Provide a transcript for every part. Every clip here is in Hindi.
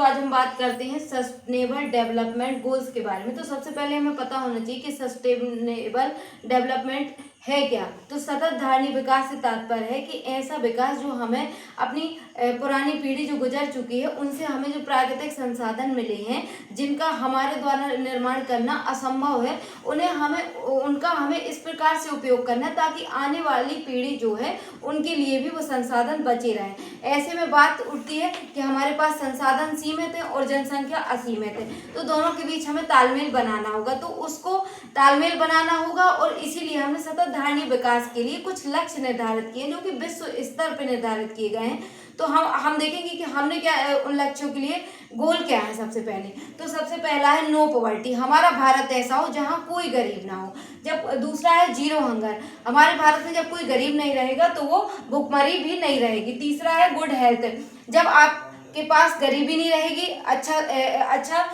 आज हम बात करते हैं सस्टेनेबल डेवलपमेंट गोल्स के बारे में। तो सबसे पहले हमें पता होना चाहिए कि सस्टेनेबल डेवलपमेंट है क्या। तो सतत धारणीय विकास से तात्पर्य है कि ऐसा विकास जो हमें अपनी पुरानी पीढ़ी जो गुजर चुकी है उनसे हमें जो प्राकृतिक संसाधन मिले हैं जिनका हमारे द्वारा निर्माण करना असंभव है, उनका हमें इस प्रकार से उपयोग करना है ताकि आने वाली पीढ़ी जो है उनके लिए भी वो संसाधन बचे रहें। ऐसे में बात उठती है कि हमारे पास संसाधन सीमित है और जनसंख्या असीमित है, तो दोनों के बीच हमें तालमेल बनाना होगा। तो उसको तालमेल बनाना होगा और इसीलिए हमने सतत धारणीय विकास के लिए कुछ लक्ष्य निर्धारित किए जो कि विश्व स्तर पर निर्धारित किए गए हैं। तो हम देखेंगे कि हमने क्या उन लक्ष्यों के लिए गोल क्या है। सबसे पहले तो सबसे पहला है नो पॉवर्टी, हमारा भारत ऐसा हो जहां कोई गरीब ना हो। जब दूसरा है जीरो हंगर, हमारे भारत में जब कोई गरीब नहीं रहेगा तो वो भुखमरी भी नहीं रहेगी। तीसरा है गुड हेल्थ, जब आपके पास गरीबी नहीं रहेगी, अच्छा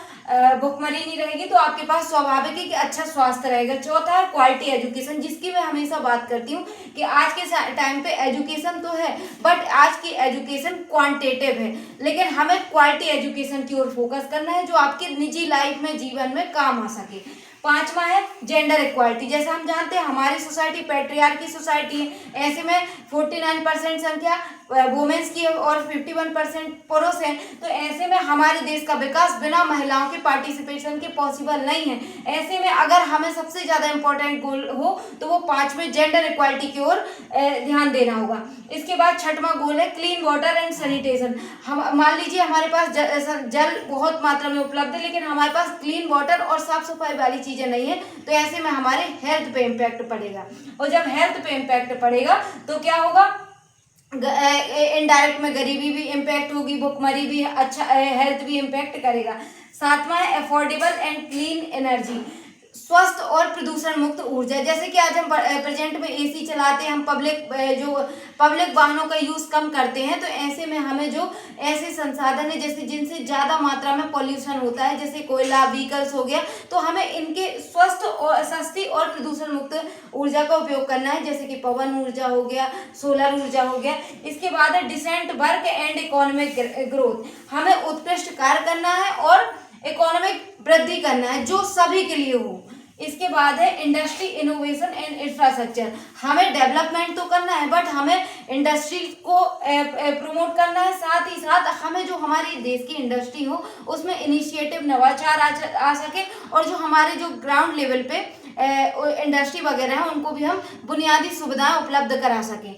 भुखमरी नहीं रहेगी तो आपके पास स्वाभाविक है कि अच्छा स्वास्थ्य रहेगा। चौथा है क्वालिटी एजुकेशन, जिसकी मैं हमेशा बात करती हूँ कि आज के टाइम पे एजुकेशन तो है बट आज की एजुकेशन क्वांटिटेटिव है, लेकिन हमें क्वालिटी एजुकेशन की ओर फोकस करना है जो आपके निजी लाइफ में जीवन में काम आ सके। पांचवा है जेंडर इक्वालिटी, जैसा हम जानते हैं हमारी सोसाइटी पैट्रियार्की सोसाइटी है, ऐसे में 49% संख्या वुमेन्स की और 51% पुरुष हैं। तो ऐसे में हमारे देश का विकास बिना महिलाओं के पार्टिसिपेशन के पॉसिबल नहीं है। ऐसे में अगर हमें सबसे ज्यादा इंपॉर्टेंट गोल हो तो वो पांचवें जेंडर इक्वालिटी की ओर ध्यान देना होगा। इसके बाद छठवां गोल है क्लीन वाटर एंड सैनिटेशन। हम मान लीजिए हमारे पास जल बहुत मात्रा में उपलब्ध है लेकिन हमारे पास क्लीन वाटर और साफ सफाई वाली चीजें नहीं है, तो ऐसे में हमारे हेल्थ पे इम्पैक्ट पड़ेगा। और जब हेल्थ पे इम्पैक्ट पड़ेगा तो क्या होगा, इनडायरेक्ट में गरीबी भी इम्पैक्ट होगी, भुखमरी भी, अच्छा हेल्थ भी इम्पैक्ट करेगा। सातवां है अफोर्डेबल एंड क्लीन एनर्जी, स्वस्थ और प्रदूषण मुक्त ऊर्जा। जैसे कि आज हम प्रेजेंट में एसी चलाते हैं, हम पब्लिक वाहनों का यूज कम करते हैं, तो ऐसे में हमें जो ऐसे संसाधन है जैसे जिनसे ज्यादा मात्रा में पॉल्यूशन होता है जैसे कोयला व्हीकल्स हो गया, तो हमें इनके स्वस्थ और सस्ती और प्रदूषण मुक्त ऊर्जा का उपयोग करना है, जैसे कि पवन ऊर्जा हो गया, सोलर ऊर्जा हो गया। इसके बाद है decent work and economic growth, हमें उत्कृष्ट कार्य करना है और इकोनॉमिक वृद्धि करना है जो सभी के लिए हो। इसके बाद है इंडस्ट्री इनोवेशन एंड इंफ्रास्ट्रक्चर, हमें डेवलपमेंट तो करना है बट हमें इंडस्ट्री को प्रमोट करना है, साथ ही साथ हमें जो हमारी देश की इंडस्ट्री हो उसमें इनिशिएटिव नवाचार आ सके और जो हमारे जो ग्राउंड लेवल पे इंडस्ट्री वगैरह है उनको भी हम बुनियादी सुविधाएं उपलब्ध करा सकें।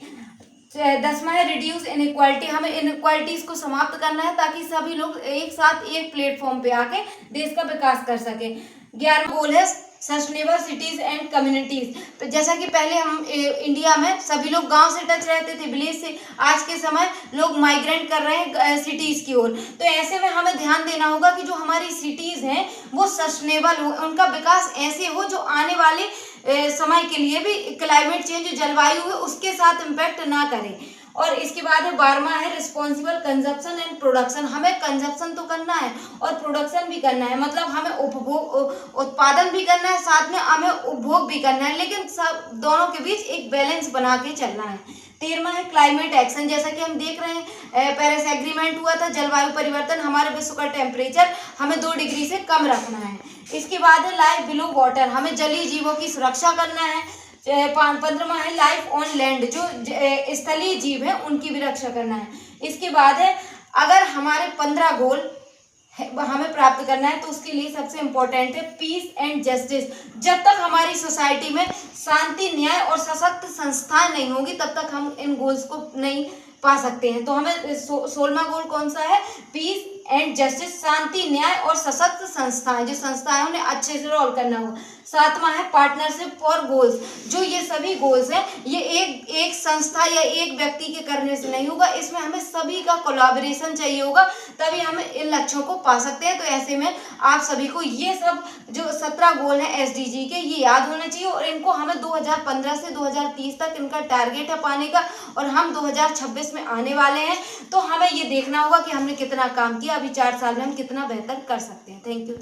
10वां है रिड्यूस इनइक्वालिटी, हमें इनइक्वालिटीज को समाप्त करना है ताकि सभी लोग एक साथ एक प्लेटफॉर्म पे आके देश का विकास कर सके। 11वां गोल है सस्टेनेबल सिटीज एंड कम्युनिटीज, तो जैसा कि पहले हम इंडिया में सभी लोग गांव से टच रहते थे, विलेज से, आज के समय लोग माइग्रेट कर रहे हैं सिटीज की ओर। तो ऐसे में हमें ध्यान देना होगा कि जो हमारी सिटीज हैं वो सस्टेनेबल हो, उनका विकास ऐसे हो जो आने वाले समय के लिए भी क्लाइमेट चेंज जो जलवायु है उसके साथ इम्पैक्ट ना करे। और इसके बाद है 12वां है रिस्पॉन्सिबल कंजप्शन एंड प्रोडक्शन, हमें कंजप्शन तो करना है और प्रोडक्शन भी करना है, मतलब हमें उत्पादन भी करना है, साथ में हमें उपभोग भी करना है, लेकिन सब दोनों के बीच एक बैलेंस बना के चलना है। 13वां है क्लाइमेट एक्शन, जैसा कि हम देख रहे हैं पेरिस एग्रीमेंट हुआ था, जलवायु परिवर्तन, हमारे विश्व का टेम्परेचर हमें 2 डिग्री से कम रखना है। इसके बाद है लाइफ बिलो वाटर, हमें जलीय जीवों की सुरक्षा करना है। 15वां है लाइफ ऑन लैंड, जो स्थलीय जीव है उनकी भी रक्षा करना है। इसके बाद है अगर हमारे 15 गोल हमें प्राप्त करना है तो उसके लिए सबसे इम्पोर्टेंट है पीस एंड जस्टिस। जब तक हमारी सोसाइटी में शांति, न्याय और सशक्त संस्थाएं नहीं होगी तब तक हम इन गोल्स को नहीं पा सकते हैं। तो हमें 16वां गोल कौन सा है, पीस एंड जस्टिस, शांति, न्याय और सशक्त संस्थाएं, जो संस्थाएं उन्हें अच्छे से रोल करना होगा। 7वां है पार्टनरशिप फॉर गोल्स, जो ये सभी गोल्स हैं ये एक संस्था या एक व्यक्ति के करने से नहीं होगा, इसमें हमें सभी का कोलैबोरेशन चाहिए होगा, तभी हम इन लक्ष्यों को पा सकते हैं। तो ऐसे में आप सभी को ये सब जो 17 गोल हैं एसडीजी के ये याद होने चाहिए और इनको हमें 2015 से 2030 तक इनका टारगेट है पाने का और हम 2026 में आने वाले हैं। तो हमें ये देखना होगा कि हमने कितना काम किया, अभी 4 साल में हम कितना बेहतर कर सकते हैं। Thank you.